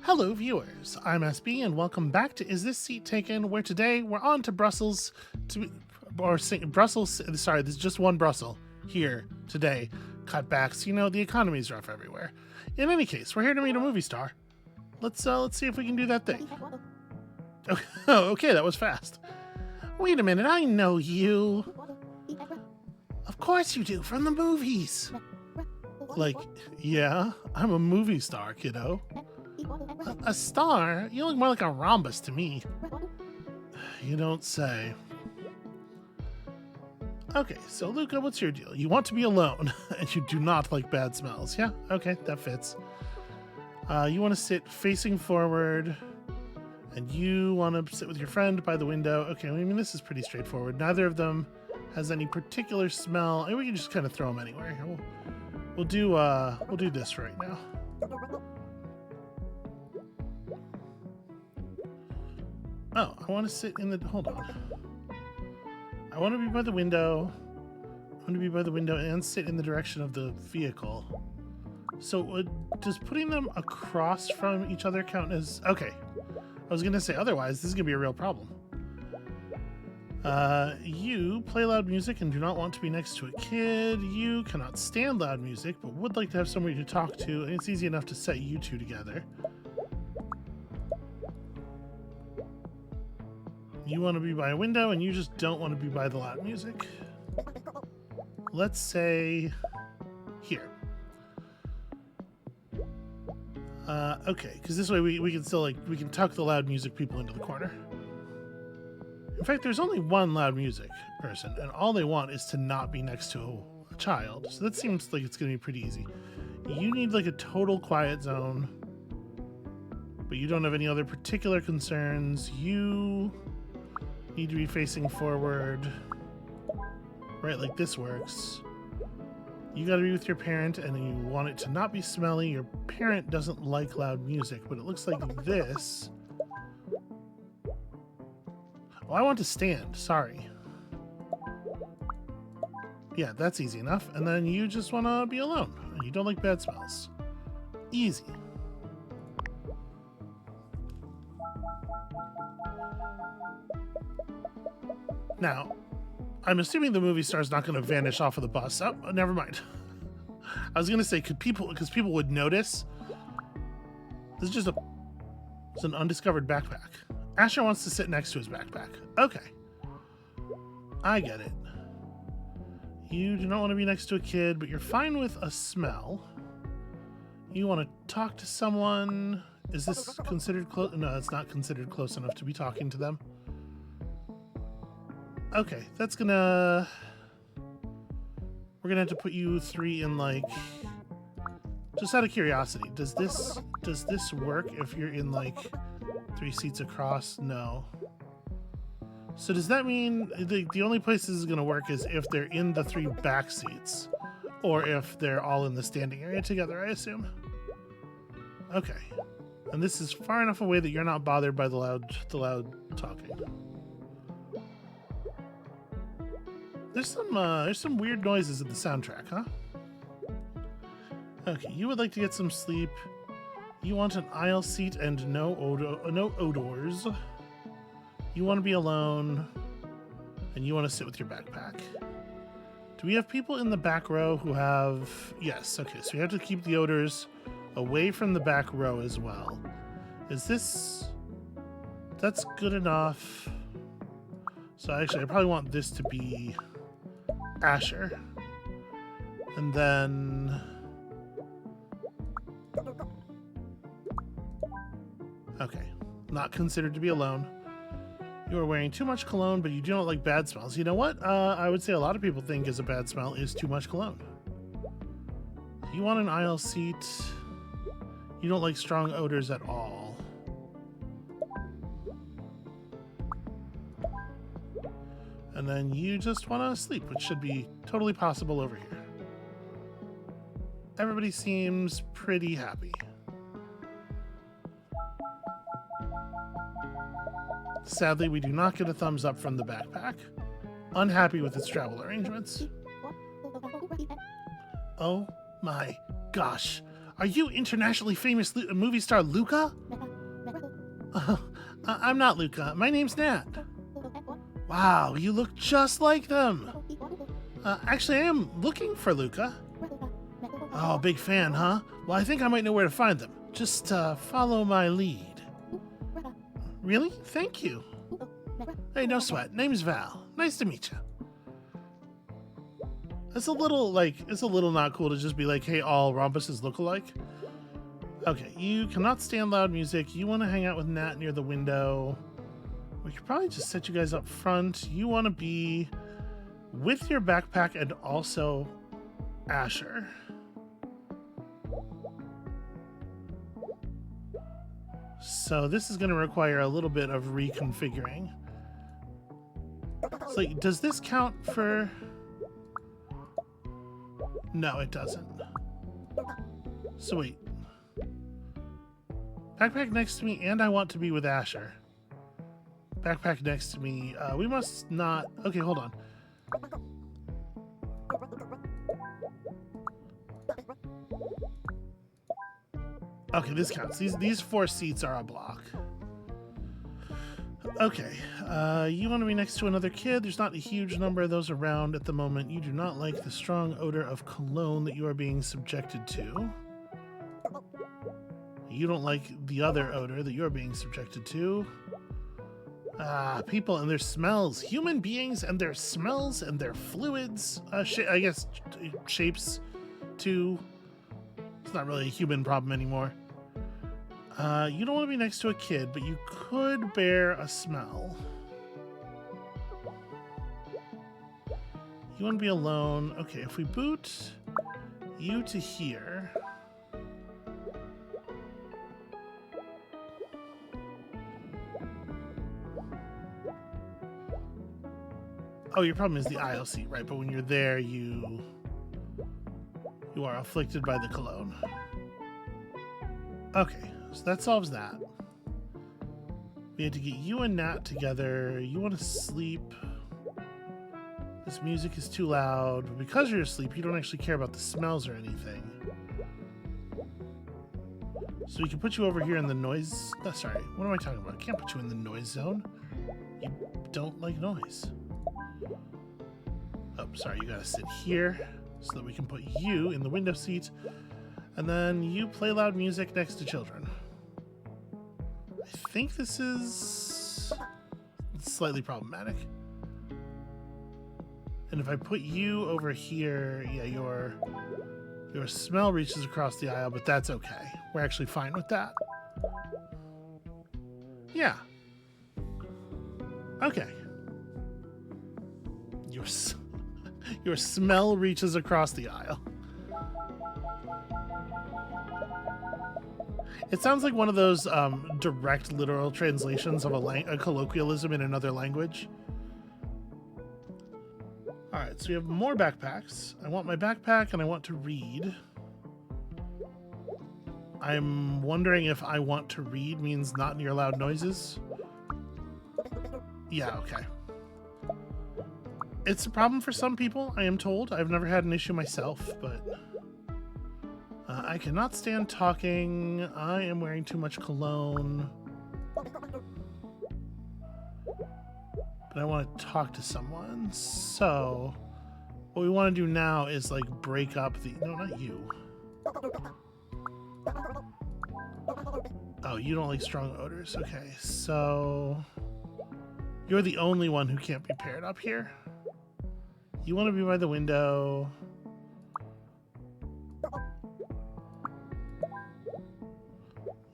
Hello viewers, I'm SB and welcome back to Is This Seat Taken, where today we're on to Brussels, Brussels, sorry, there's just one Brussels here today. Cutbacks, you know, the economy's rough everywhere. In any case, we're here to meet a movie star. Let's see if we can do that thing. Oh, okay, that was fast. Wait a minute, I know you. Of course you do, from the movies. Like, yeah, I'm a movie star, kiddo. A star? You look more like a rhombus to me. You don't say. Okay, so Luca, what's your deal? You want to be alone, and you do not like bad smells. Yeah, okay, that fits. You want to sit facing forward, and you want to sit with your friend by the window. Okay, I mean, this is pretty straightforward. Neither of them has any particular smell. And we can just kind of throw them anywhere. We'll do this right now. Oh, I want to sit in the... Hold on. I want to be by the window. I want to be by the window and sit in the direction of the vehicle. So does putting them across from each other count as... Okay. I was going to say, otherwise, this is going to be a real problem. You play loud music and do not want to be next to a kid. You cannot stand loud music, but would like to have somebody to talk to, and it's easy enough to set you two together. You want to be by a window, and you just don't want to be by the loud music. Let's say here. Okay, because this way we can still, like, we can tuck the loud music people into the corner. In fact, there's only one loud music person, and all they want is to not be next to a child. So that seems like it's going to be pretty easy. You need, like, a total quiet zone, but you don't have any other particular concerns. You need to be facing forward, right, like this works. You got to be with your parent, and you want it to not be smelly. Your parent doesn't like loud music, but it looks like this. Oh, I want to stand. Sorry. Yeah, that's easy enough. And then you just want to be alone, and you don't like bad smells. Easy. Now, I'm assuming the movie star's not going to vanish off of the bus. Oh, never mind. I was going to say, because people would notice. This is just it's an undiscovered backpack. Asher wants to sit next to his backpack. Okay. I get it. You do not want to be next to a kid, but you're fine with a smell. You want to talk to someone. Is this considered close? No, it's not considered close enough to be talking to them. Okay, that's gonna... We're gonna have to put you three in, like... Just out of curiosity, does this work if you're in, like, 3 seats across? No. So does that mean the only place this is gonna work is if they're in the 3 back seats, or if they're all in the standing area together, I assume? Okay. And this is far enough away that you're not bothered by the loud talking. There's some weird noises in the soundtrack, huh? Okay, you would like to get some sleep. You want an aisle seat and no odors. You want to be alone, and you want to sit with your backpack. Do we have people in the back row who have... Yes, okay, so we have to keep the odors away from the back row as well. Is this... That's good enough. So actually, I probably want this to be Asher. And then... Okay, not considered to be alone. You are wearing too much cologne, but you do not like bad smells. You know what? I would say a lot of people think is a bad smell is too much cologne. You want an aisle seat. You don't like strong odors at all. And then you just want to sleep, which should be totally possible over here. Everybody seems pretty happy. Sadly, we do not get a thumbs up from the backpack. Unhappy with its travel arrangements. Oh my gosh. Are you internationally famous movie star Luca? I'm not Luca. My name's Nat. Wow, you look just like them. Actually, I am looking for Luca. Oh, big fan, huh? Well, I think I might know where to find them. Just follow my lead. Really? Thank you. Hey, no sweat. Name's Val. Nice to meet you. It's a little not cool to just be like, hey, all Rompuses look alike. Okay, you cannot stand loud music. You want to hang out with Nat near the window. We could probably just set you guys up front. You want to be with your backpack and also Asher. So this is going to require a little bit of reconfiguring. So does this count for... No, it doesn't. So wait. Backpack next to me, and I want to be with Asher. Backpack next to me. We must not... Okay, hold on. Okay, this counts. These 4 seats are a block. Okay, you want to be next to another kid. There's not a huge number of those around at the moment. You do not like the strong odor of cologne that you are being subjected to. You don't like the other odor that you're being subjected to. People and their smells. Human beings and their smells and their fluids. I guess shapes, too. It's not really a human problem anymore. You don't want to be next to a kid, but you could bear a smell. You want to be alone. Okay, if we boot you to here... Oh, your problem is the aisle seat, right? But when you're there, you are afflicted by the cologne. Okay, so that solves that. We had to get you and Nat together. You want to sleep. This music is too loud. But because you're asleep, you don't actually care about the smells or anything. So we can put you over here in the noise... Oh, sorry, what am I talking about? I can't put you in the noise zone. You don't like noise. Oh, sorry, you gotta sit here so that we can put you in the window seat. And then you play loud music next to children. I think this is slightly problematic. And if I put you over here, yeah, your smell reaches across the aisle, but that's okay. We're actually fine with that. Yeah. Okay. Your smell reaches across the aisle. It sounds like one of those direct literal translations of a colloquialism in another language. Alright, so we have more backpacks. I want my backpack and I want to read. I'm wondering if I want to read means not near loud noises. Yeah, okay. It's a problem for some people, I am told. I've never had an issue myself, but... I cannot stand talking. I am wearing too much cologne. But I want to talk to someone. So, what we want to do now is, like, break up the... No, not you. Oh, you don't like strong odors. Okay, so... You're the only one who can't be paired up here. You want to be by the window.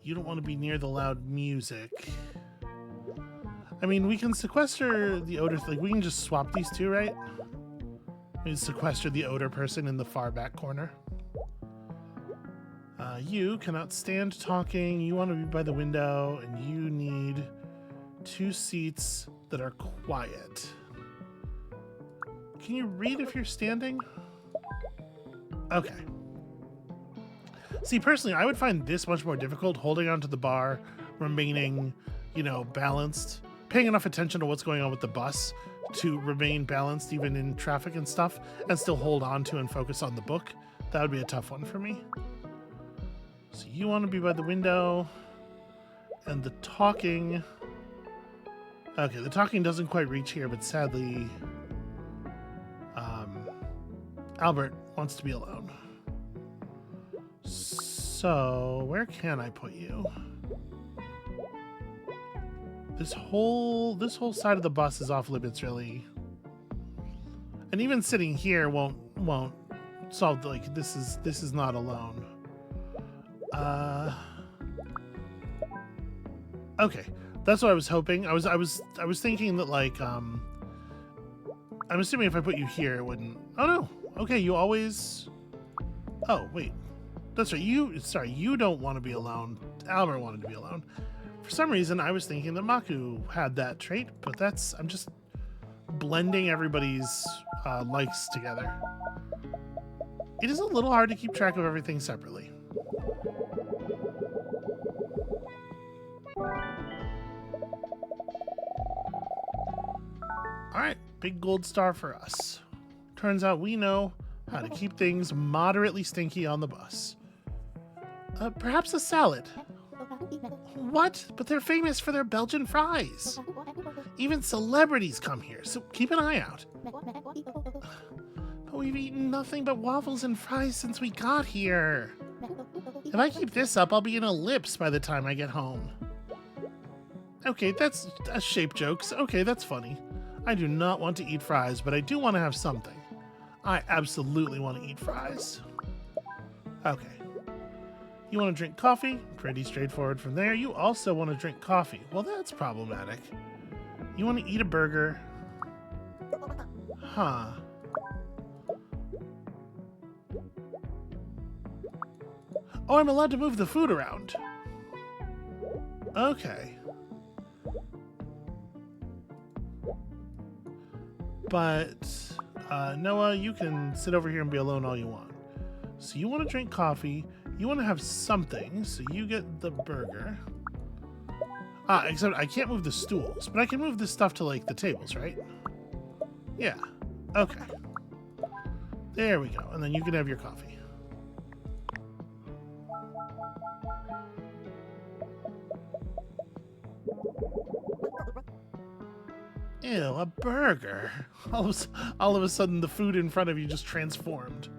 You don't want to be near the loud music. I mean, we can sequester the odor. Like, we can just swap these two, right? We can sequester the odor person in the far back corner. You cannot stand talking. You want to be by the window, and you need 2 seats that are quiet. Can you read if you're standing? Okay. See, personally, I would find this much more difficult, holding onto the bar, remaining, you know, balanced, paying enough attention to what's going on with the bus to remain balanced even in traffic and stuff, and still hold on to and focus on the book. That would be a tough one for me. So you want to be by the window, and the talking... Okay, the talking doesn't quite reach here, but sadly, Albert wants to be alone. So, where can I put you? This whole side of the bus is off limits, really. And even sitting here won't solve, like, this is not alone. Okay, that's what I was hoping. I was thinking that, like, I'm assuming if I put you here, it wouldn't. Oh no. Okay, you always. Oh wait, that's right. You don't want to be alone. Albert wanted to be alone. For some reason, I was thinking that Maku had that trait, but I'm just blending everybody's likes together. It is a little hard to keep track of everything separately. Alright, big gold star for us. Turns out we know how to keep things moderately stinky on the bus. Perhaps a salad. What? But they're famous for their Belgian fries. Even celebrities come here, so keep an eye out. But we've eaten nothing but waffles and fries since we got here. If I keep this up, I'll be in a lips by the time I get home. Okay, that's shape jokes. Okay, that's funny. I do not want to eat fries, but I do want to have something. I absolutely want to eat fries. Okay. You want to drink coffee? Pretty straightforward from there. You also want to drink coffee. Well, that's problematic. You want to eat a burger? Huh. Oh, I'm allowed to move the food around. Okay. But, Noah, you can sit over here and be alone all you want. So you want to drink coffee. You want to have something, so you get the burger. Except I can't move the stools, but I can move this stuff to, like, the tables, right? Yeah. Okay. There we go. And then you can have your coffee. Ew, a burger. All of a sudden, the food in front of you just transformed.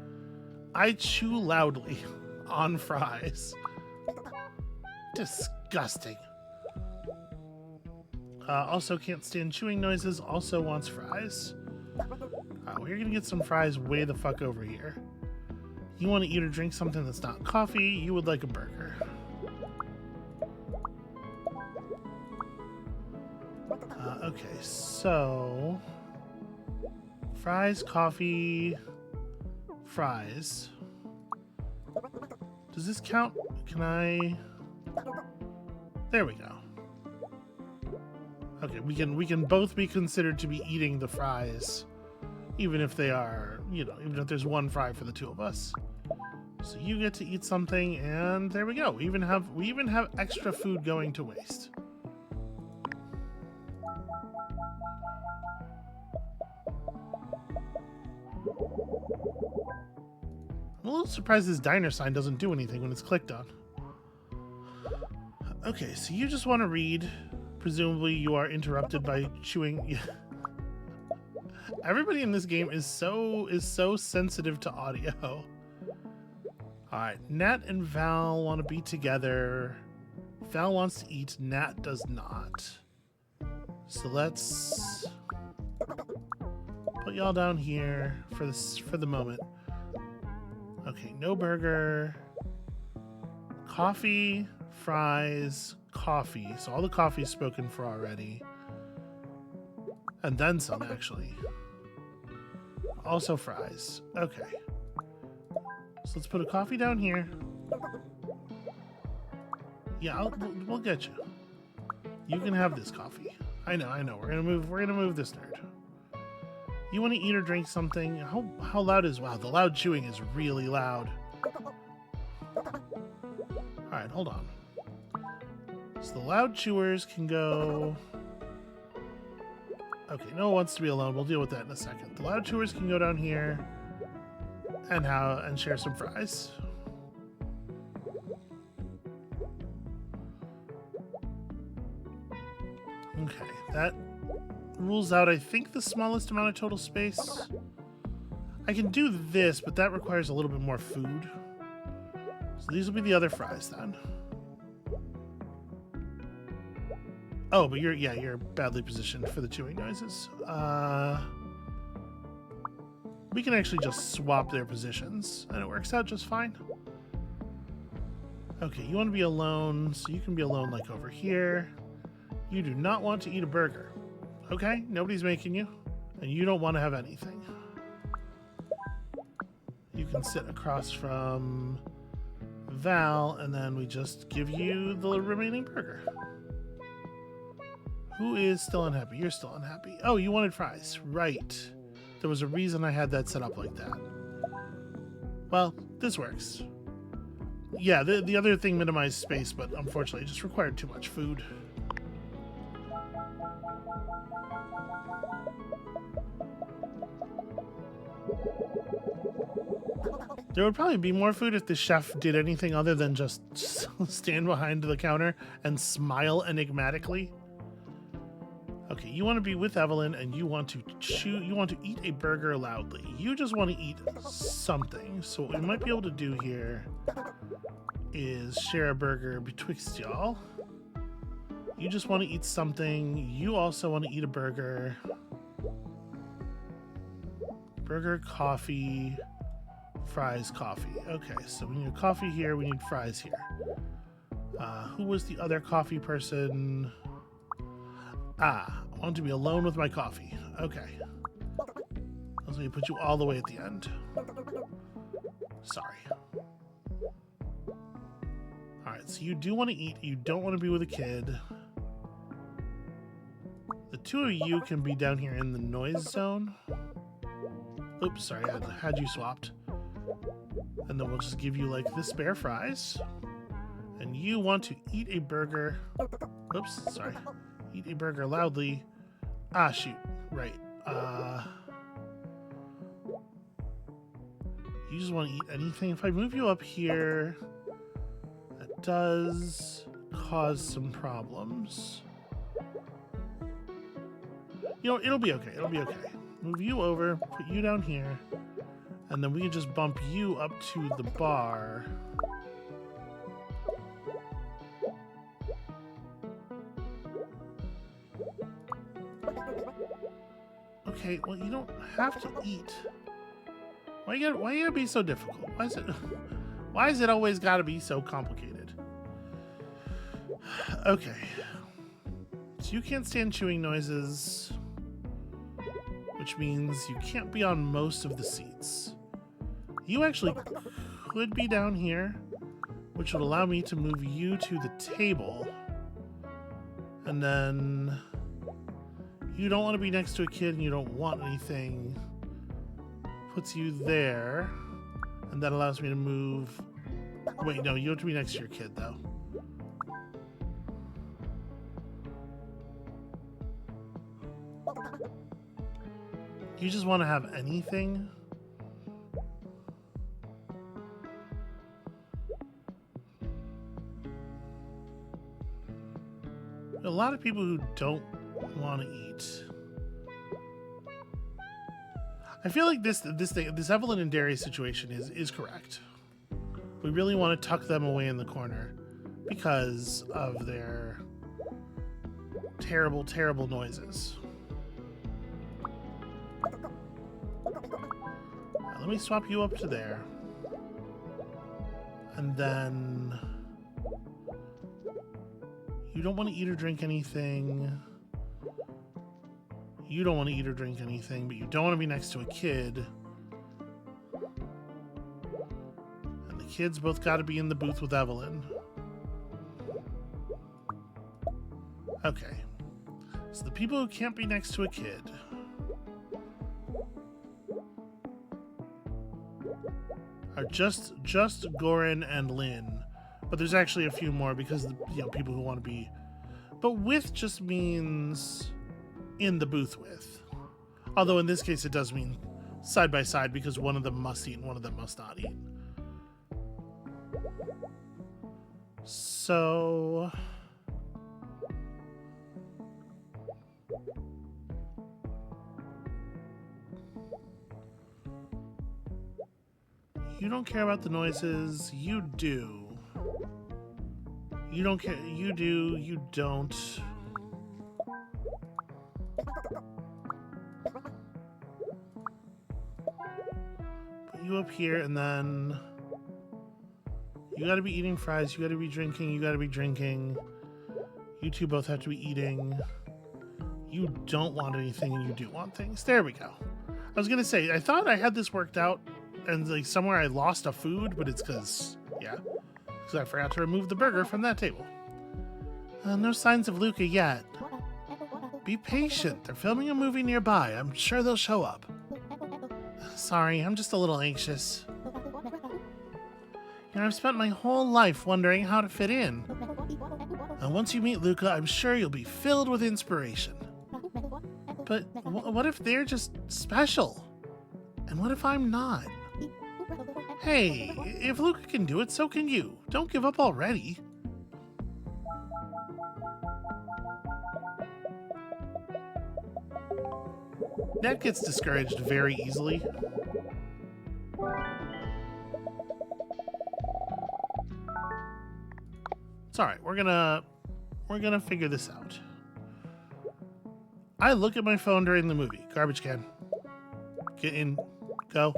I chew loudly on fries. Disgusting. Also can't stand chewing noises, also wants fries. We're gonna get some fries way the fuck over here. You want to eat or drink something that's not coffee, you would like a burger. Okay, so... fries, coffee, fries. Does this count? Can I... There we go. Okay, we can both be considered to be eating the fries, even if they are, you know, even if there's one fry for the two of us. So you get to eat something, and there we go. We even have extra food going to waste. I'm a little surprised this diner sign doesn't do anything when it's clicked on. Okay, so you just want to read. Presumably you are interrupted by chewing. Everybody in this game is so sensitive to audio. Alright, Nat and Val want to be together. Val wants to eat, Nat does not. So let's put y'all down here for the moment. Okay, no burger. Coffee, fries, coffee. So all the coffee is spoken for already. And then some, actually. Also fries. Okay. So let's put a coffee down here. Yeah, we'll get you. You can have this coffee. I know. We're gonna move this nerd. You want to eat or drink something? How loud is... Wow, the loud chewing is really loud. Alright, hold on. So the loud chewers can go... Okay, Noah wants to be alone. We'll deal with that in a second. The loud chewers can go down here and share some fries. Okay, that rules out, I think, the smallest amount of total space. I can do this, but that requires a little bit more food. So these will be the other fries then. Oh, but you're badly positioned for the chewing noises. We can actually just swap their positions, and it works out just fine. Okay, you want to be alone, so you can be alone like over here. You do not want to eat a burger. Okay, nobody's making you, and you don't want to have anything. You can sit across from Val, and then we just give you the remaining burger. Who is still unhappy? You're still unhappy. Oh, you wanted fries. Right. There was a reason I had that set up like that. Well, this works. Yeah, the other thing minimized space, but unfortunately it just required too much food. There would probably be more food if the chef did anything other than just stand behind the counter and smile enigmatically. Okay, you want to be with Evelyn and you want to eat a burger loudly. You just want to eat something. So what we might be able to do here is share a burger betwixt y'all. You just want to eat something. You also want to eat a burger. Burger, coffee, fries, coffee. Okay, so we need coffee here. We need fries here. Who was the other coffee person? I want to be alone with my coffee. Okay. Let me put you all the way at the end. Sorry. Alright, so you do want to eat. You don't want to be with a kid. The two of you can be down here in the noise zone. Oops, sorry, I had you swapped. And then we'll just give you, like, the spare fries. And you want to eat a burger. Oops, sorry. Eat a burger loudly. Ah, shoot. Right. You just want to eat anything. If I move you up here, that does cause some problems. You know, it'll be okay. It'll be okay. Move you over, put you down here, and then we can just bump you up to the bar. Okay, well, you don't have to eat. Why you gotta be so difficult? Why is it always gotta be so complicated? Okay. So you can't stand chewing noises, which means you can't be on most of the seats. You actually could be down here, which would allow me to move you to the table. And then you don't want to be next to a kid and you don't want anything. Puts you there. And that allows me to move. Wait, no, you have to be next to your kid, though. You just want to have anything? A lot of people who don't want to eat. I feel like this Evelyn and Darius situation is correct. We really want to tuck them away in the corner because of their terrible, terrible noises. Let me swap you up to there. And then you don't want to eat or drink anything. You don't want to eat or drink anything, but you don't want to be next to a kid. And the kids both got to be in the booth with Evelyn. Okay. So the people who can't be next to a kid are just Goran and Lynn. But there's actually a few more because the people who want to be. But with just means in the booth with. Although in this case it does mean side by side because one of them must eat and one of them must not eat. So You don't care about the noises. You do. You don't care. You do. You don't. Put you up here, and then you gotta be eating fries. You gotta be drinking. You gotta be drinking. You two both have to be eating. You don't want anything, and you do want things. There we go. I was gonna say, I thought I had this worked out, and like somewhere I lost a food, but it's because, yeah, because I forgot to remove the burger from that table. No signs of Luca yet. Be patient. They're filming a movie nearby. I'm sure they'll show up. Sorry, I'm just a little anxious. You know, I've spent my whole life wondering how to fit in. And once you meet Luca, I'm sure you'll be filled with inspiration. But what if they're just special? And what if I'm not? Hey, if Luca can do it, so can you. Don't give up already. Ned gets discouraged very easily. It's alright, we're gonna figure this out. I look at my phone during the movie. Garbage can. Get in. Go.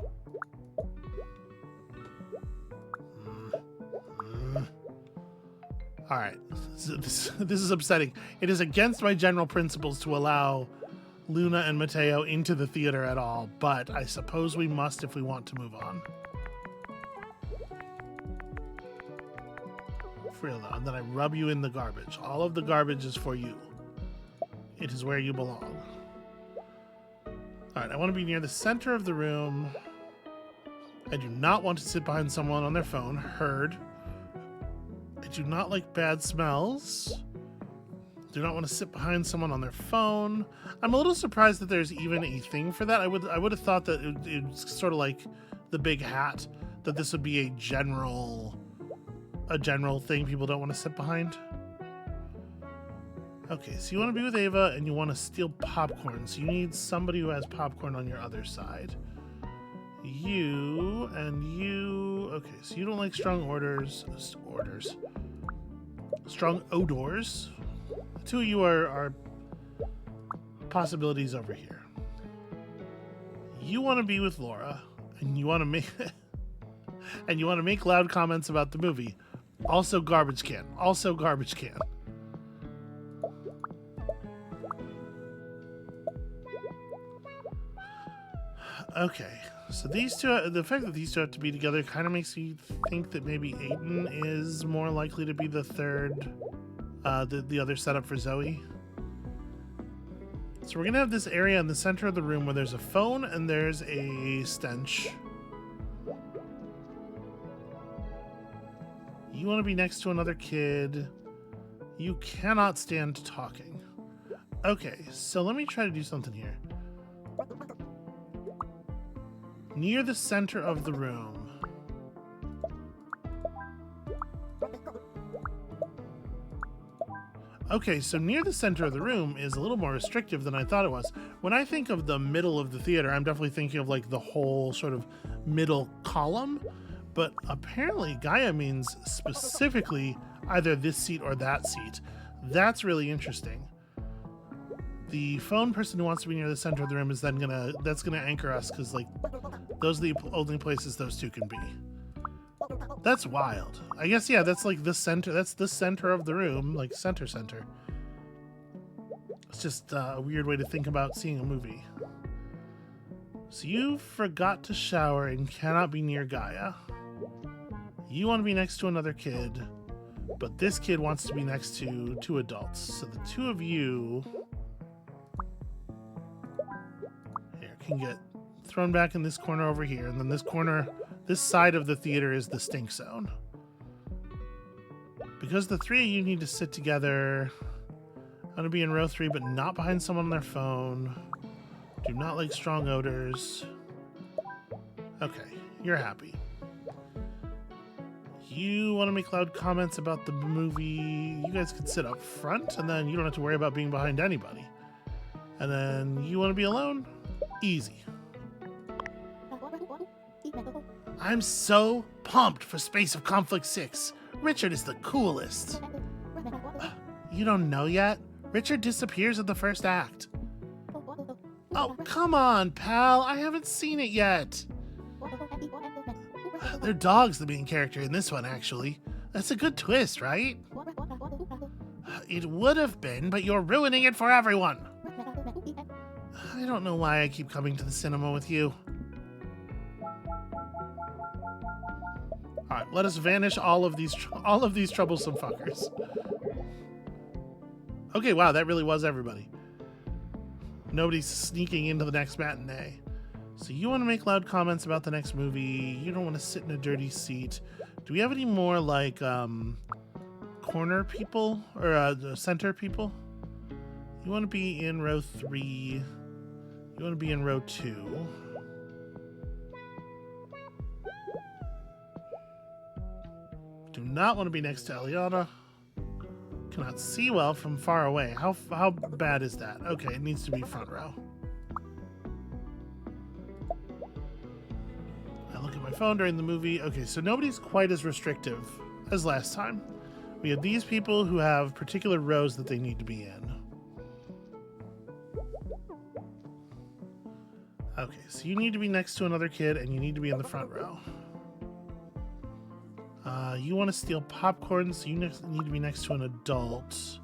Alright. This is upsetting. It is against my general principles to allow Luna and Mateo into the theater at all, but I suppose we must if we want to move on. For real though, and then I rub you in the garbage. All of the garbage is for you. It is where you belong. Alright, I want to be near the center of the room. I do not want to sit behind someone on their phone. Heard. I do not like bad smells. Do not want to sit behind someone on their phone. I'm a little surprised that there's even a thing for that. I would have thought that it's sort of like the big hat, that this would be a general thing people don't want to sit behind. Okay, so you want to be with Ava and you want to steal popcorn. So you need somebody who has popcorn on your other side. You and you. Okay, so you don't like strong strong odors. The two of you are possibilities over here. You want to be with Laura and you want to make make loud comments about the movie. Also garbage can. Also garbage can. Okay, so these two, the fact that these two have to be together kind of makes me think that maybe Aiden is more likely to be the third, the other setup for Zoe. So we're gonna have this area in the center of the room where there's a phone and there's a stench. You want to be next to another kid. You cannot stand talking. Okay, so let me try to do something here. Near the center of the room. Okay, so near the center of the room is a little more restrictive than I thought it was. When I think of the middle of the theater, I'm definitely thinking of like the whole sort of middle column. But apparently Gaia means specifically either this seat or that seat. That's really interesting. The phone person who wants to be near the center of the room is then that's gonna anchor us, because like those are the only places those two can be. That's wild. I guess, yeah, that's like the center. That's the center of the room, like center. It's just a weird way to think about seeing a movie. So you forgot to shower and cannot be near Gaia. You want to be next to another kid, but this kid wants to be next to two adults. So the two of you here can get thrown back in this corner over here, and then this corner, this side of the theater is the stink zone. Because the three of you need to sit together, I'm going to be in row 3, but not behind someone on their phone. Do not like strong odors. Okay, you're happy. You want to make loud comments about the movie. You guys can sit up front, and then you don't have to worry about being behind anybody. And then you want to be alone? Easy. I'm so pumped for Space of Conflict 6. Richard is the coolest. You don't know yet? Richard disappears in the first act. Oh, come on, pal. I haven't seen it yet. Their dog's the main character in this one, actually. That's a good twist, right? It would have been, but you're ruining it for everyone. I don't know why I keep coming to the cinema with you. All right, let us vanish all of these troublesome fuckers. Okay, wow, that really was everybody. Nobody's sneaking into the next matinee. So you want to make loud comments about the next movie. You don't want to sit in a dirty seat. Do we have any more, like, corner people? Or center people? You want to be in row 3. You want to be in row 2. Do not want to be next to Eliana. Cannot see well from far away. How bad is that? Okay, it needs to be front row. I look at my phone during the movie. Okay, so nobody's quite as restrictive as last time. We have these people who have particular rows that they need to be in. Okay, so you need to be next to another kid and you need to be in the front row. You want to steal popcorn, so you need to be next to an adult.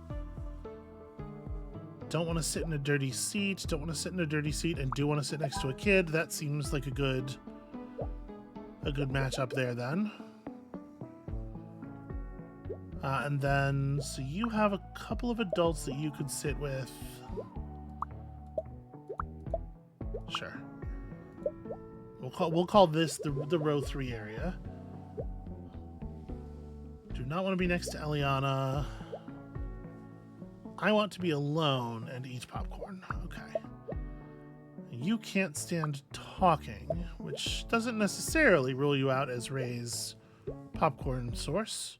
Don't want to sit in a dirty seat. Don't want to sit in a dirty seat, and do want to sit next to a kid. That seems like a good match up there then. And then, so you have a couple of adults that you could sit with. Sure. We'll call this the row 3 area. Do not want to be next to Eliana. I want to be alone and eat popcorn. Okay. You can't stand talking, which doesn't necessarily rule you out as Ray's popcorn source.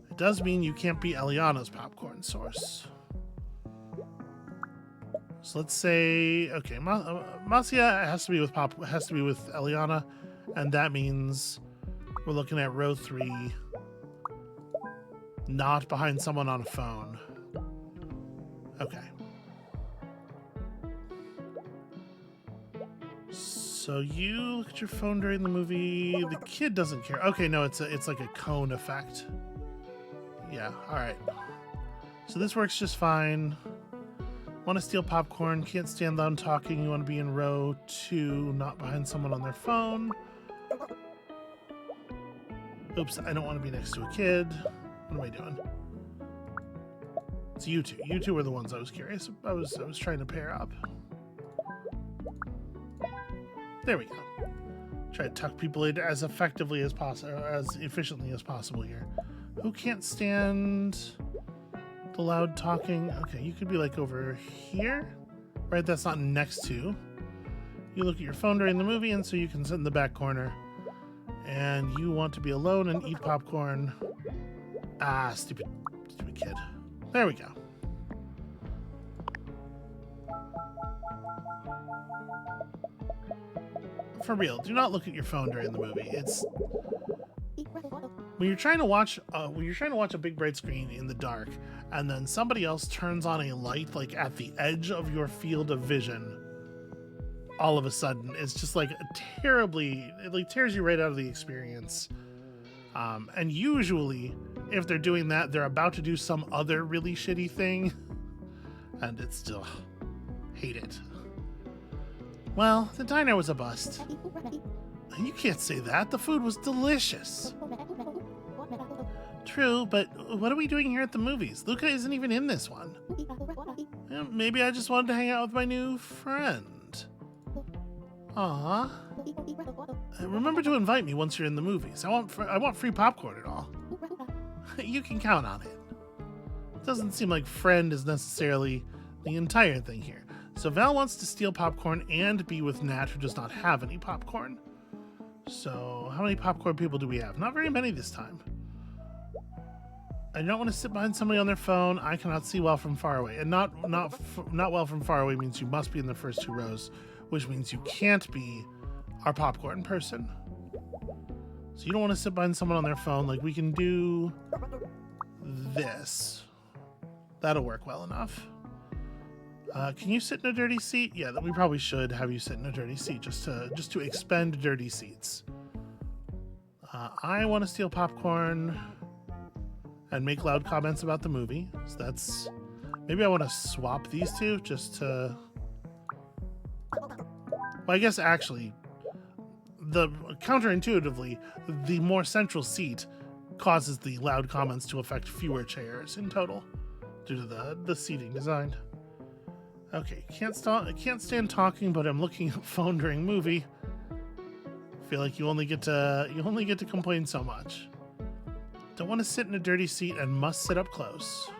It does mean you can't be Eliana's popcorn source. So let's say, okay, Masia has to be with Eliana, and that means we're looking at row 3, not behind someone on a phone. Okay. So you look at your phone during the movie. The kid doesn't care. Okay, no, it's like a cone effect. Yeah, all right. So this works just fine. Want to steal popcorn, can't stand loud talking. You want to be in row 2, not behind someone on their phone. Oops, I don't want to be next to a kid. What am I doing? It's you two. You two were the ones I was curious. I was trying to pair up. There we go. Try to tuck people in as effectively as possible, as efficiently as possible here. Who can't stand the loud talking? Okay, you could be like over here, right? That's not next to. You look at your phone during the movie, and so you can sit in the back corner. And you want to be alone and eat popcorn. Ah, stupid kid. There we go. For real, do not look at your phone during the movie. It's when you're trying to watch a big bright screen in the dark, and then somebody else turns on a light like at the edge of your field of vision. All of a sudden, it's just like it like tears you right out of the experience. And usually, if they're doing that, they're about to do some other really shitty thing, and it's still hate it. Well, the diner was a bust. You can't say that. The food was delicious. True, but what are we doing here at the movies? Luca isn't even in this one. Maybe I just wanted to hang out with my new friend. Aww. Remember to invite me once you're in the movies. I want free popcorn and all. You can count on it. Doesn't seem like friend is necessarily the entire thing here. So Val wants to steal popcorn and be with Nat, who does not have any popcorn. So how many popcorn people do we have? Not very many this time. I don't want to sit behind somebody on their phone. I cannot see well from far away. And not well from far away means you must be in the first 2 rows, which means you can't be our popcorn person. So you don't want to sit behind someone on their phone. Like, we can do this. That'll work well enough. Can you sit in a dirty seat? Yeah, we probably should have you sit in a dirty seat just to expend dirty seats. I want to steal popcorn and make loud comments about the movie. So that's... Maybe I want to swap these two just to... Well, I guess actually, counterintuitively, the more central seat causes the loud comments to affect fewer chairs in total due to the seating design. Okay, can't stand talking, but I'm looking at phone during movie. Feel like you only get to complain so much. Don't want to sit in a dirty seat and must sit up close.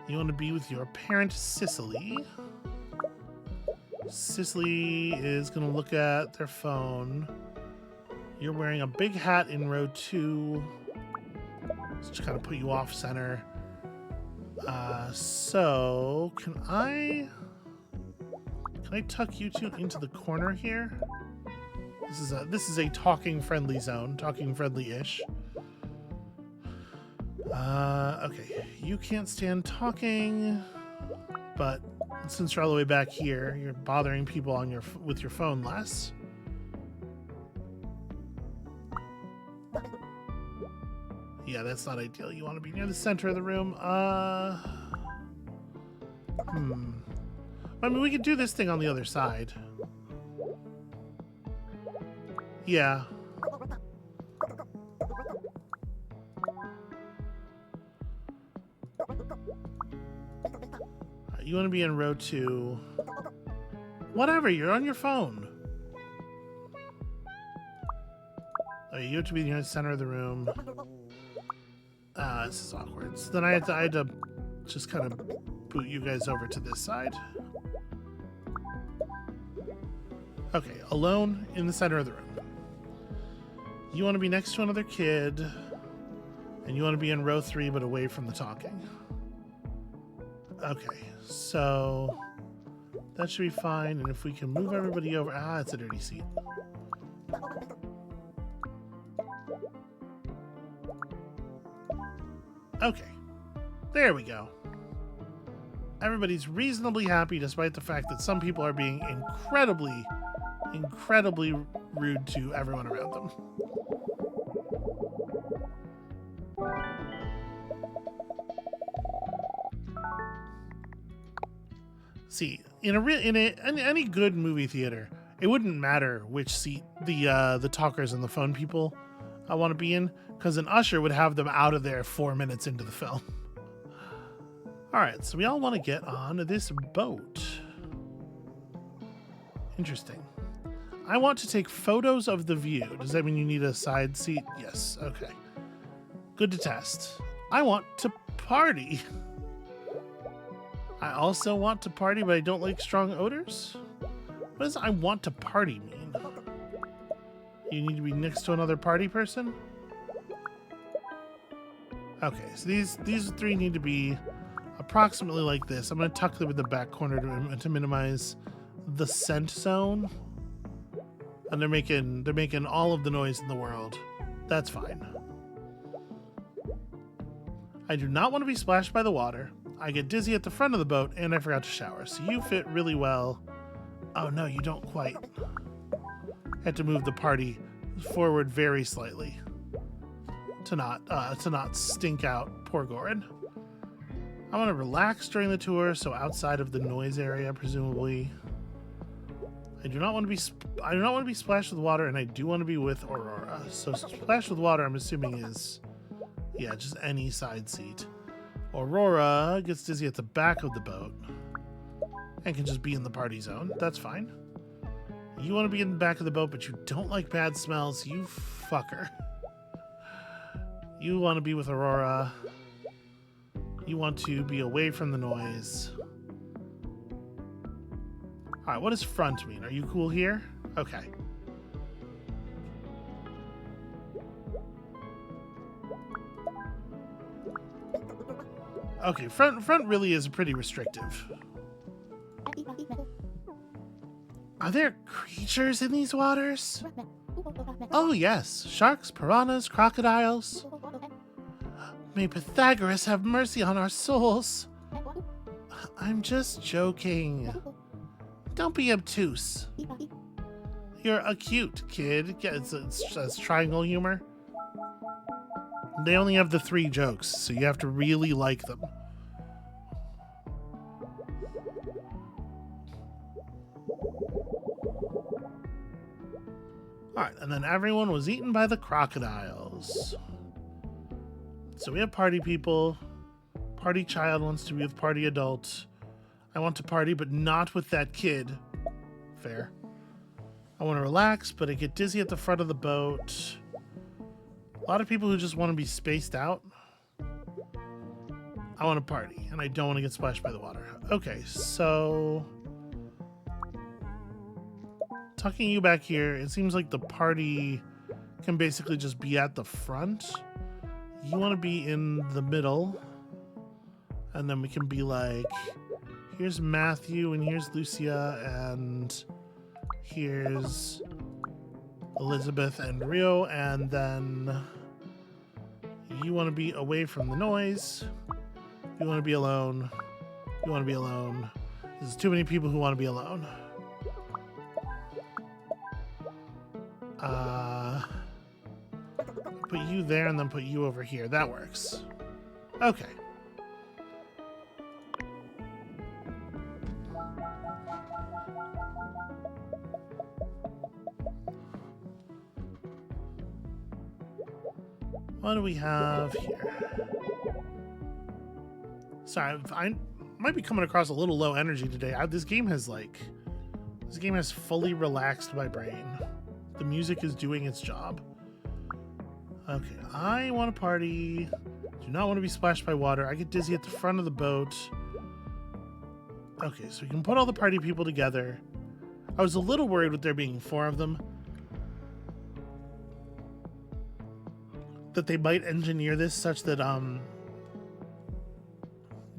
You want to be with your parent, Cicely. Cicely is going to look at their phone. You're wearing a big hat in row 2. Just kind of put you off center. So can I tuck you two into the corner here? This is a talking friendly zone, talking friendly-ish. Okay, you can't stand talking, but since you're all the way back here, you're bothering people on with your phone less. Yeah, that's not ideal. You want to be near the center of the room. I mean, we could do this thing on the other side. Yeah. You want to be in row 2. Whatever, you're on your phone. Oh, you have to be near the center of the room. This is awkward. So then I had to just kind of boot you guys over to this side. Okay, alone in the center of the room. You want to be next to another kid, and you want to be in row 3 but away from the talking. Okay, so that should be fine, and if we can move everybody over... Ah, it's a dirty seat. Okay, there we go. Everybody's reasonably happy despite the fact that some people are being incredibly rude to everyone around them. See, in any good movie theater, it wouldn't matter which seat the talkers and the phone people want to be in, because an usher would have them out of there 4 minutes into the film. All right, so we all want to get on this boat. Interesting. I want to take photos of the view. Does that mean you need a side seat? Yes, okay. Good to test. I want to party. I also want to party, but I don't like strong odors? What does I want to party mean? You need to be next to another party person? Okay, so these 3 need to be approximately like this. I'm going to tuck them in the back corner to minimize the scent zone. And they're making all of the noise in the world. That's fine. I do not want to be splashed by the water. I get dizzy at the front of the boat, and I forgot to shower. So you fit really well. Oh no, you don't quite. Had to move the party forward very slightly to not stink out poor Gorin. I want to relax during the tour, so outside of the noise area, presumably. I do not want to be splashed with water, and I do want to be with Aurora. So splashed with water, I'm assuming is, yeah, just any side seat. Aurora gets dizzy at the back of the boat and can just be in the party zone. That's fine. You want to be in the back of the boat, but you don't like bad smells. You fucker. You want to be with Aurora. You want to be away from the noise. All right, what does front mean? Are you cool here? Okay. Okay, front really is pretty restrictive. Are there creatures in these waters? Oh yes, sharks, piranhas, crocodiles. May Pythagoras have mercy on our souls. I'm just joking. Don't be obtuse. You're a cute kid. It's triangle humor. They only have the 3 jokes, so you have to really like them. Alright, and then everyone was eaten by the crocodiles. So we have party people. Party child wants to be with party adult. I want to party, but not with that kid. Fair. I want to relax, but I get dizzy at the front of the boat. A lot of people who just want to be spaced out. I want to party, and I don't want to get splashed by the water. Okay, so... tucking you back here, it seems like the party can basically just be at the front. You want to be in the middle. And then we can be like, here's Matthew, and here's Lucia, and here's Elizabeth and Rio, and then you want to be away from the noise. You want to be alone. You want to be alone. There's too many people who want to be alone. Put you there and then put you over here. That works. Okay. What do we have here? Sorry, I might be coming across a little low energy today. This game has fully relaxed my brain. The music is doing its job. Okay, I want to party. Do not want to be splashed by water. I get dizzy at the front of the boat. Okay, so we can put all the party people together. I was a little worried with there being 4 of them, that they might engineer this such that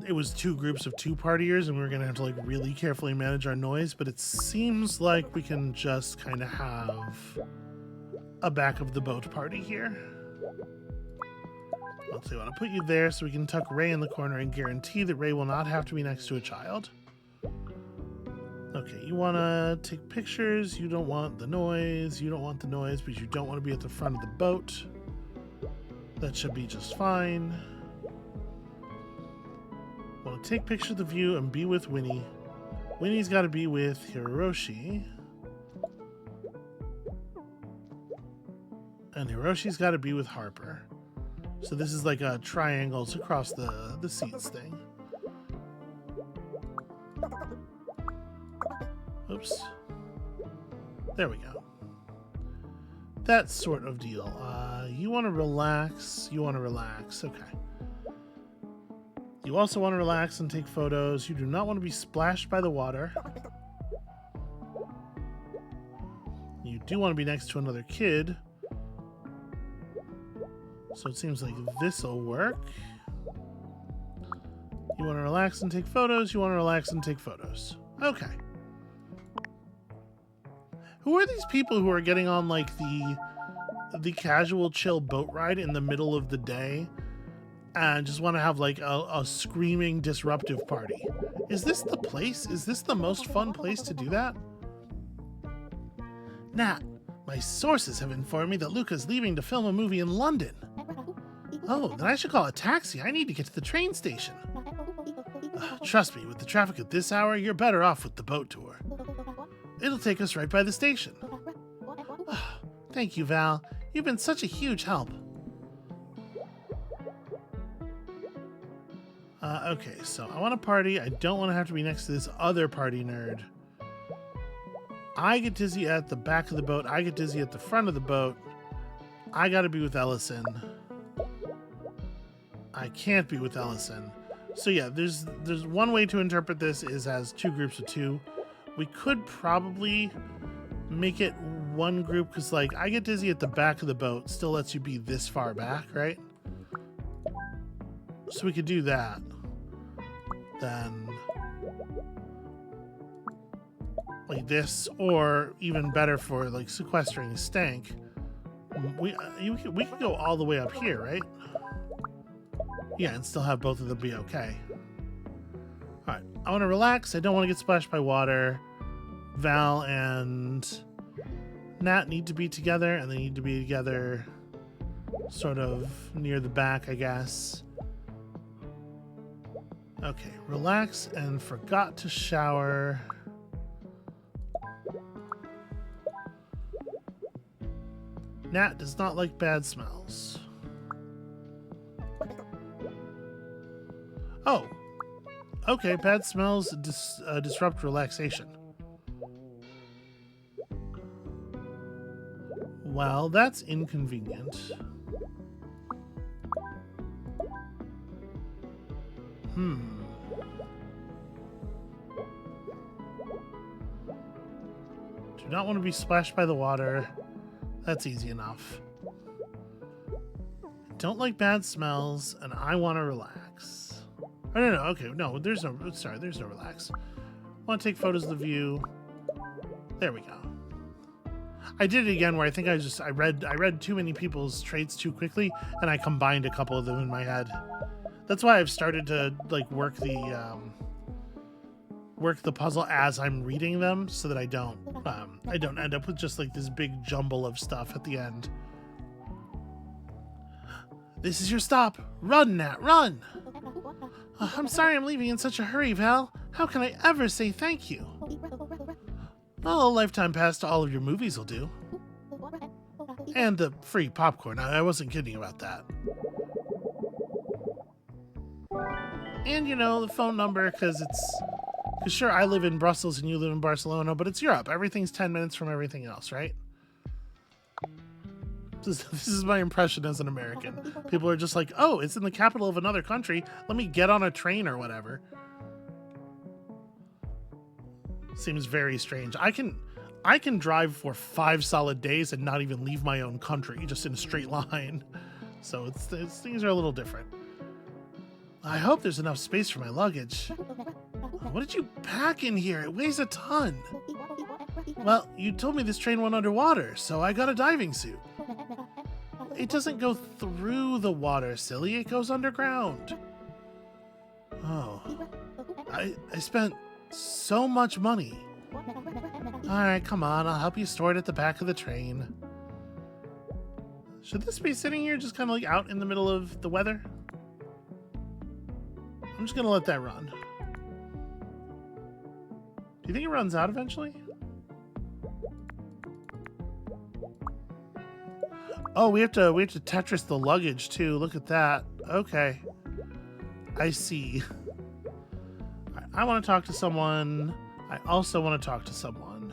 it was 2 groups of 2 partiers and we were gonna have to like really carefully manage our noise, but it seems like we can just kind of have a back of the boat party here. Let's see, I want to put you there so we can tuck Ray in the corner and guarantee that Ray will not have to be next to a child. Okay, you want to take pictures, you don't want the noise, but you don't want to be at the front of the boat. That should be just fine. Want to take pictures of the view and be with Winnie. Winnie's got to be with Hiroshi. And Hiroshi's got to be with Harper. So this is like a triangles across the seats thing. Oops. There we go. That sort of deal. You want to relax. You want to relax. Okay. You also want to relax and take photos. You do not want to be splashed by the water. You do want to be next to another kid. So it seems like this'll work. You want to relax and take photos. You want to relax and take photos. Okay. Who are these people who are getting on like the casual chill boat ride in the middle of the day and just want to have like a screaming disruptive party? Is this the place? Is this the most fun place to do that? Nat, my sources have informed me that Luca's leaving to film a movie in London. Oh, then I should call a taxi. I need to get to the train station. Trust me, with the traffic at this hour, you're better off with the boat tour. It'll take us right by the station. Thank you, Val. You've been such a huge help. Okay, so I want to party. I don't want to have to be next to this other party nerd. I get dizzy at the back of the boat. I get dizzy at the front of the boat. I gotta be with Ellison. I can't be with Ellison. So yeah, there's one way to interpret this is as 2 groups of 2. We could probably make it 1 group because like I get dizzy at the back of the boat. Still lets you be this far back, right? So we could do that. than like this, or even better for like sequestering stank. We could go all the way up here, right? Yeah, and still have both of them be okay. All right, I want to relax. I don't want to get splashed by water. Val and Nat need to be together, and they need to be together sort of near the back, I guess. Okay, relax and forgot to shower. Nat does not like bad smells. Oh, okay, bad smells disrupt relaxation. Well, that's inconvenient. Do not want to be splashed by the water. That's easy enough. Don't like bad smells, and I want to relax. Oh, no, okay, no, there's no relax. Want to take photos of the view. There we go. I did it again where I think I read too many people's traits too quickly, and I combined a couple of them in my head. That's why I've started to like work the puzzle as I'm reading them, so that I don't end up with just like this big jumble of stuff at the end. This is your stop. Run, Nat, run! I'm sorry I'm leaving in such a hurry, Val. How can I ever say thank you? Well, a lifetime pass to all of your movies will do. And the free popcorn. I wasn't kidding about that. And, you know, the phone number, because sure, I live in Brussels and you live in Barcelona, but it's Europe. Everything's 10 minutes from everything else, right? This is my impression as an American. People are just like, oh, it's in the capital of another country. Let me get on a train or whatever. Seems very strange. I can drive for 5 solid days and not even leave my own country, just in a straight line. So things are a little different. I hope there's enough space for my luggage. What did you pack in here? It weighs a ton. Well, you told me this train went underwater, so I got a diving suit. It doesn't go through the water, silly. It goes underground. Oh. I spent so much money. Alright, come on. I'll help you store it at the back of the train. Should this be sitting here just kind of like out in the middle of the weather? I'm just going to let that run. Do you think it runs out eventually? Oh, we have to Tetris the luggage too. Look at that. Okay. I see. Right, I want to talk to someone. I also want to talk to someone.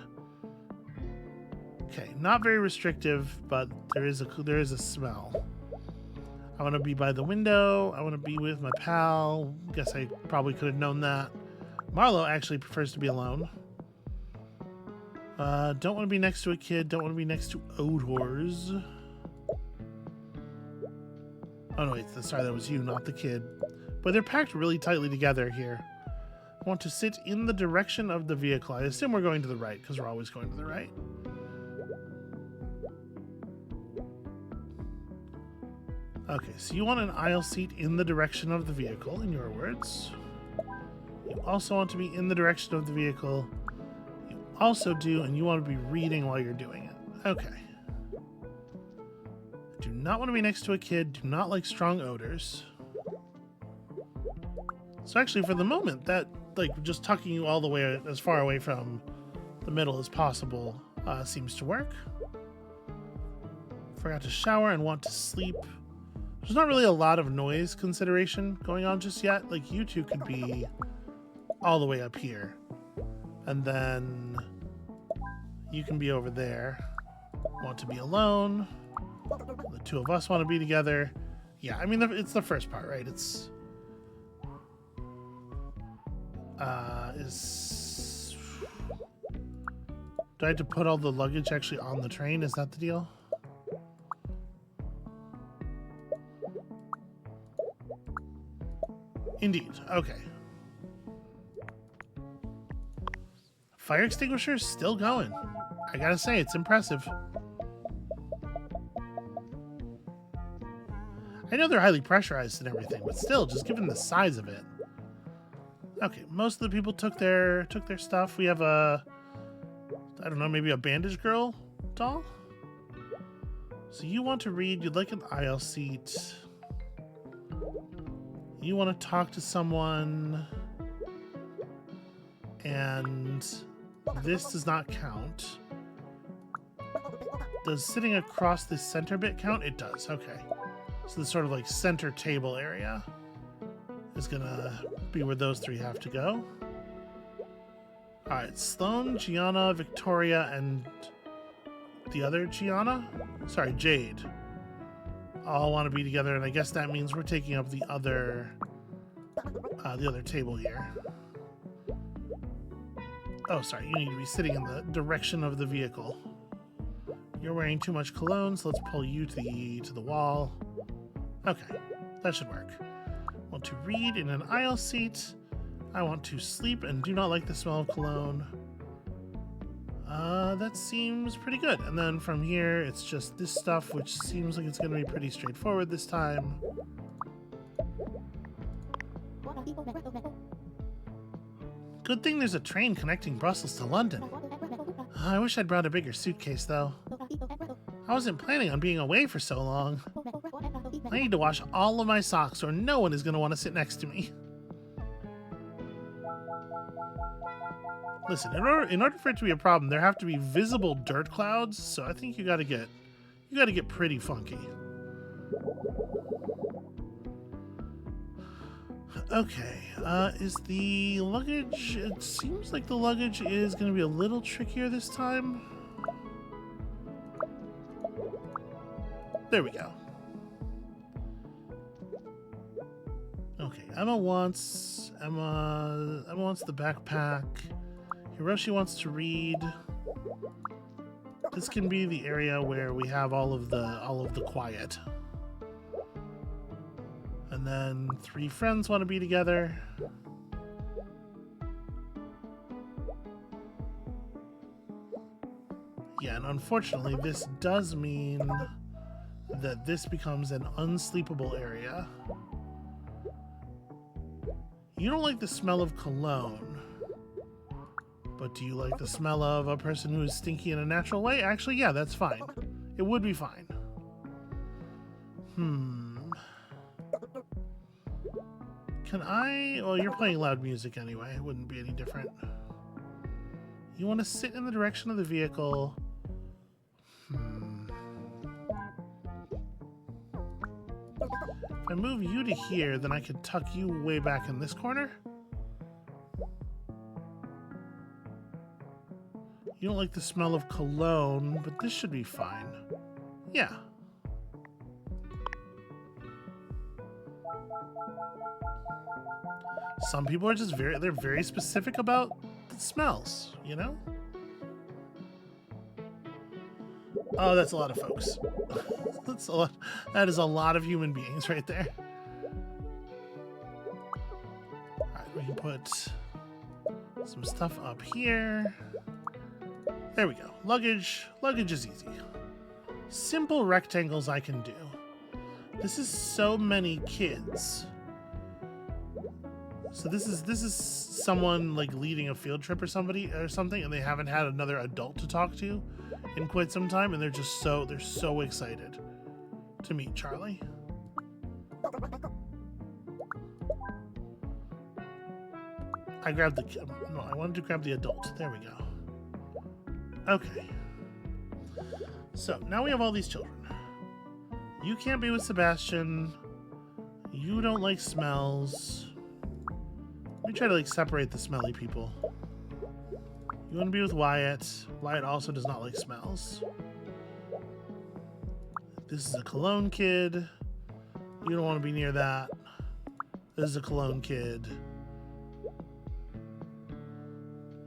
Okay, not very restrictive, but there is a smell. I want to be by the window. I want to be with my pal. Guess I probably could have known that. Marlo actually prefers to be alone. Don't want to be next to a kid. Don't want to be next to odors. Oh no, wait, sorry, that was you, not the kid. But they're packed really tightly together here. I want to sit in the direction of the vehicle. I assume we're going to the right, because we're always going to the right. Okay, so you want an aisle seat in the direction of the vehicle, in your words. You also want to be in the direction of the vehicle. You also do, and you want to be reading while you're doing it. Okay. Do not want to be next to a kid. Do not like strong odors. So actually, for the moment, that, like, just tucking you all the way as far away from the middle as possible seems to work. Forgot to shower and want to sleep. There's not really a lot of noise consideration going on just yet. Like, you two could be all the way up here. And then you can be over there. Want to be alone. The two of us want to be together. Yeah, I mean, it's the first part, right? It's... Do I have to put all the luggage actually on the train? Is that the deal? Indeed. Okay. Fire extinguisher is still going. I gotta say, it's impressive. I know they're highly pressurized and everything, but still, just given the size of it. Okay, most of the people took their stuff. We have a, I don't know, maybe a bandage girl doll? So you want to read, you'd like an aisle seat. You want to talk to someone. And this does not count. Does sitting across the center bit count? It does, okay. So the sort of like center table area is gonna be where those three have to go. Alright, Sloane, Gianna, Victoria, and the other Gianna? Sorry, Jade. All want to be together, and I guess that means we're taking up the other table here. Oh, sorry, you need to be sitting in the direction of the vehicle. You're wearing too much cologne, so let's pull you to the wall. Okay, that should work. Want to read in an aisle seat. I want to sleep and do not like the smell of cologne. That seems pretty good. And then from here, it's just this stuff, which seems like it's going to be pretty straightforward this time. Good thing there's a train connecting Brussels to London. I wish I'd brought a bigger suitcase, though. I wasn't planning on being away for so long. I need to wash all of my socks or no one is going to want to sit next to me. Listen, in order for it to be a problem, there have to be visible dirt clouds, so I think you gotta get pretty funky. Okay, is the luggage... It seems like the luggage is gonna be a little trickier this time. There we go. Okay, Emma wants the backpack. Hiroshi wants to read. This can be the area where we have all of the quiet. And then 3 friends want to be together. Yeah, and unfortunately this does mean that this becomes an unsleepable area. You don't like the smell of cologne. But do you like the smell of a person who is stinky in a natural way? Actually, yeah, that's fine. It would be fine. Can I... Well, you're playing loud music anyway. It wouldn't be any different. You want to sit in the direction of the vehicle. If I move you to here, then I could tuck you way back in this corner. You don't like the smell of cologne, but this should be fine. Yeah. Some people are just they're very specific about the smells, you know? Oh, that's a lot of folks. That's a lot. That is a lot of human beings right there. All right, we can put some stuff up here. There we go. Luggage is easy. Simple rectangles I can do. This is so many kids. So this is someone like leading a field trip or something, and they haven't had another adult to talk to in quite some time, and they're so excited to meet Charlie. I wanted to grab the adult. There we go. Okay. So, now we have all these children. You can't be with Sebastian. You don't like smells. Let me try to, separate the smelly people. You want to be with Wyatt. Wyatt also does not like smells. This is a cologne kid. You don't want to be near that. This is a cologne kid.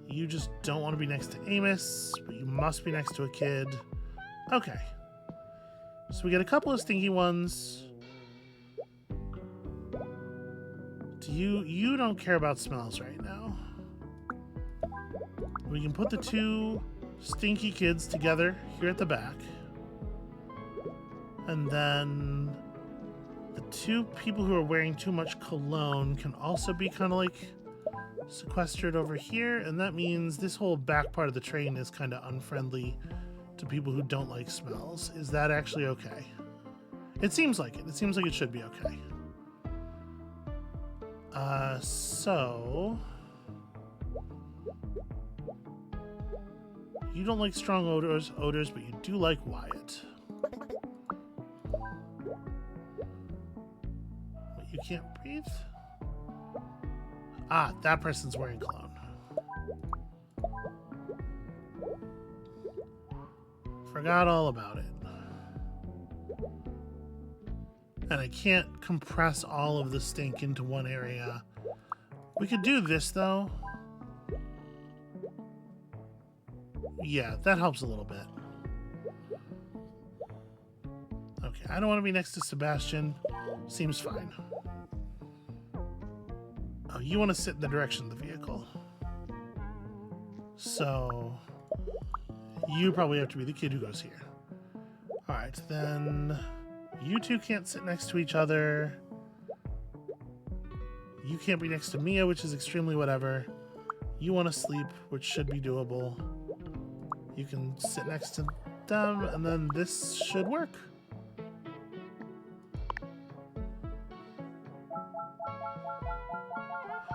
You just don't want to be next to Amos, but you must be next to a kid. Okay. So we get a couple of stinky ones. You don't care about smells right now. We can put the two stinky kids together here at the back. And then the two people who are wearing too much cologne can also be kind of like sequestered over here. And that means this whole back part of the train is kind of unfriendly to people who don't like smells. Is that actually okay? It seems like it. It seems like it should be okay. So you don't like strong odors, but you do like Wyatt. But you can't breathe? Ah, that person's wearing cologne. Forgot all about it. And I can't compress all of the stink into one area. We could do this, though. Yeah, that helps a little bit. Okay, I don't want to be next to Sebastian. Seems fine. Oh, you want to sit in the direction of the vehicle. So you probably have to be the kid who goes here. Alright, then you two can't sit next to each other. You can't be next to Mia, which is extremely whatever. You want to sleep, which should be doable. You can sit next to them, and then this should work.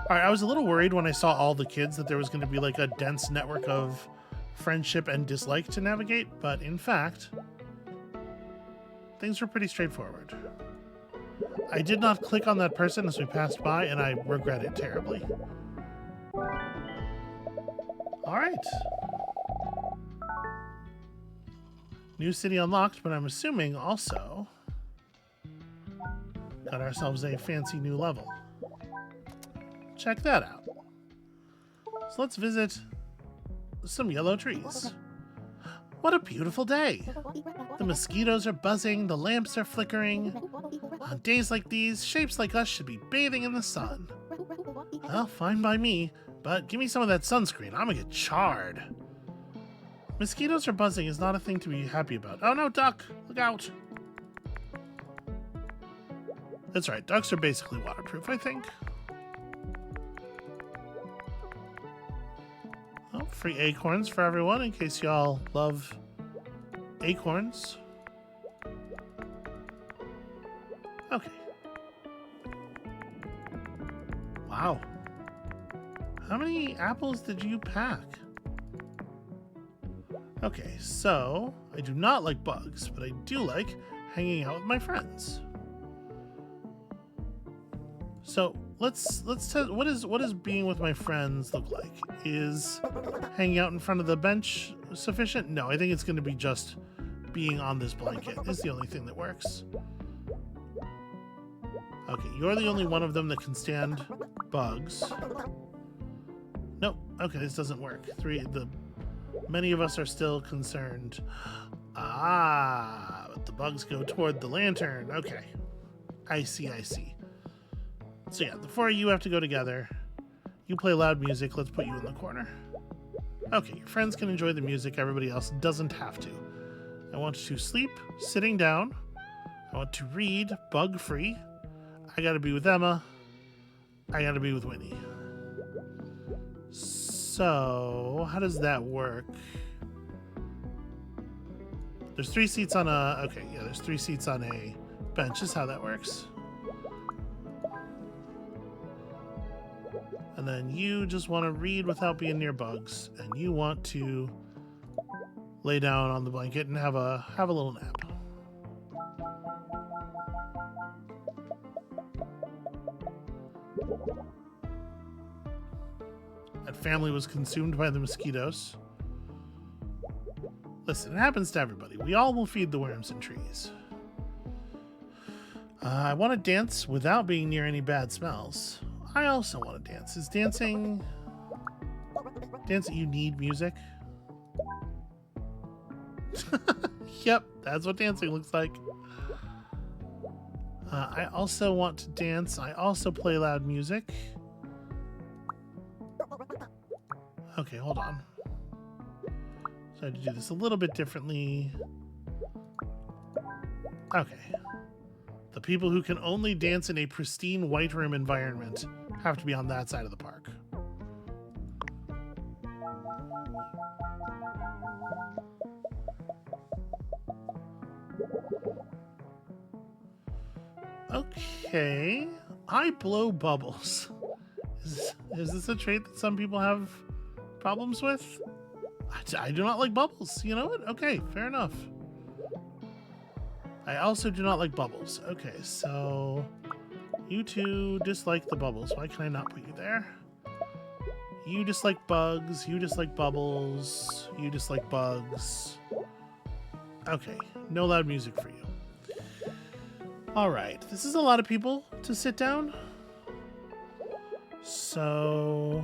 Alright, I was a little worried when I saw all the kids that there was going to be like a dense network of friendship and dislike to navigate, but in fact, things were pretty straightforward. I did not click on that person as we passed by, and I regret it terribly. Alright. New city unlocked, but I'm assuming also got ourselves a fancy new level. Check that out. So let's visit some yellow trees. What a beautiful day. The mosquitoes are buzzing, the lamps are flickering. On days like these, shapes like us should be bathing in the sun. Well, fine by me, but give me some of that sunscreen. I'm gonna get charred. Mosquitoes are buzzing is not a thing to be happy about. Oh no, duck! Look out! That's right, ducks are basically waterproof, I think. Oh, free acorns for everyone in case y'all love acorns. Okay. Wow. How many apples did you pack? Okay, so I do not like bugs, but I do like hanging out with my friends. So let's test what is being with my friends look like? Is hanging out in front of the bench sufficient? No, I think it's going to be just being on this blanket is the only thing that works. Okay, you're the only one of them that can stand bugs. Nope. Okay, this doesn't work. Many of us are still concerned. Ah, but the bugs go toward the lantern. Okay. I see. So yeah, the four of you have to go together. You play loud music. Let's put you in the corner. Okay, your friends can enjoy the music. Everybody else doesn't have to. I want to sleep sitting down. I want to read bug-free. I gotta be with Emma. I gotta be with Winnie. So, how does that work? There's 3 seats on a... Okay, yeah, there's 3 seats on a bench is how that works. And then you just want to read without being near bugs. And you want to lay down on the blanket and have a little nap. That family was consumed by the mosquitoes. Listen, it happens to everybody. We all will feed the worms and trees. I want to dance without being near any bad smells. I also want to dance. Is dancing... you need music? Yep, that's what dancing looks like. I also want to dance. I also play loud music. Okay, hold on. So I had to do this a little bit differently. Okay. The people who can only dance in a pristine white room environment have to be on that side of the park. Okay. I blow bubbles. Is this a trait that some people have problems with? I do not like bubbles. You know what? Okay, fair enough. I also do not like bubbles. Okay, so you two dislike the bubbles. Why can I not put you there? You dislike bugs. You dislike bubbles. You dislike bugs. Okay, no loud music for you. All right, this is a lot of people to sit down. So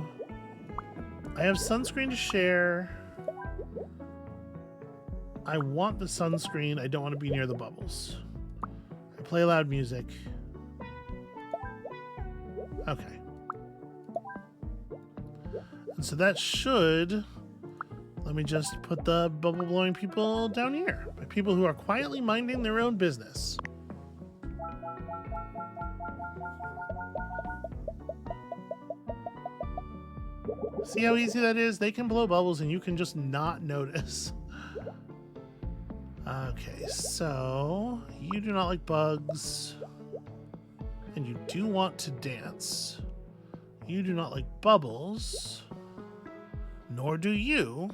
I have sunscreen to share. I want the sunscreen. I don't want to be near the bubbles. I play loud music. Okay. And so that should... Let me just put the bubble blowing people down here. By people who are quietly minding their own business. See how easy that is? They can blow bubbles and you can just not notice. Okay, so you do not like bugs. And you do want to dance. You do not like bubbles. Nor do you.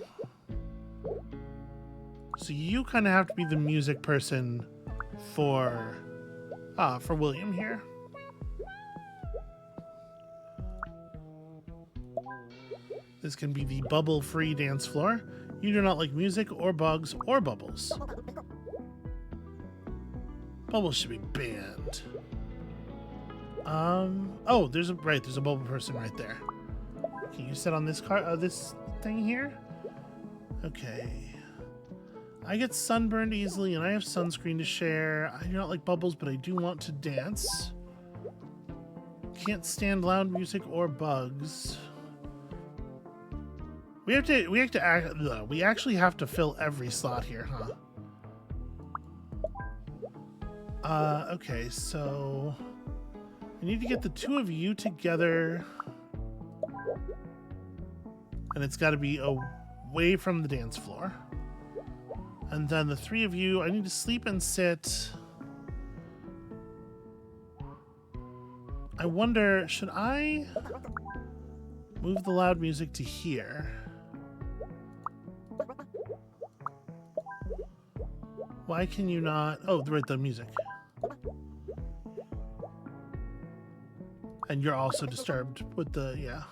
So you kind of have to be the music person for William here. This can be the bubble-free dance floor. You do not like music or bugs or bubbles. Bubbles should be banned. Oh, there's a bubble person right there. Can you sit on this this thing here? Okay. I get sunburned easily and I have sunscreen to share. I do not like bubbles, but I do want to dance. Can't stand loud music or bugs. We actually have to fill every slot here, huh? Okay, so I need to get the two of you together. And it's got to be away from the dance floor. And then the three of you, I need to sleep and sit. I wonder, should I move the loud music to here? Why can you not? Oh, right, the music. And you're also disturbed with the, yeah.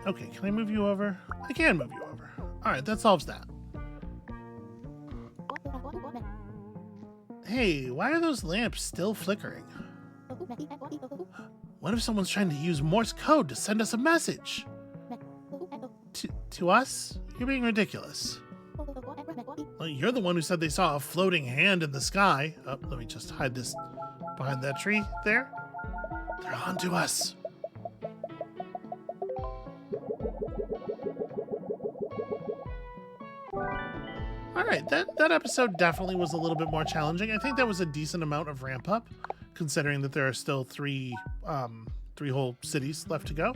Okay, can I move you over? I can move you over. All right, that solves that. Hey, why are those lamps still flickering? What if someone's trying to use Morse code to send us a message? To us? You're being ridiculous. Well, you're the one who said they saw a floating hand in the sky. Oh, let me just hide this behind that tree there. They're on to us. All right, that episode definitely was a little bit more challenging. I think that was a decent amount of ramp up, considering that there are still three whole cities left to go.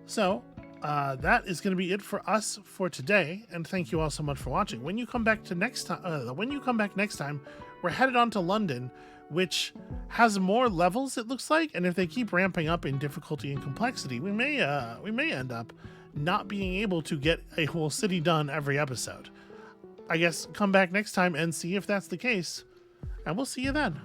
So that is going to be it for us for today, and thank you all so much for watching. When you come back next time, we're headed on to London, which has more levels, it looks like, and if they keep ramping up in difficulty and complexity, we may end up not being able to get a whole city done every episode. I guess come back next time and see if that's the case, and we'll see you then.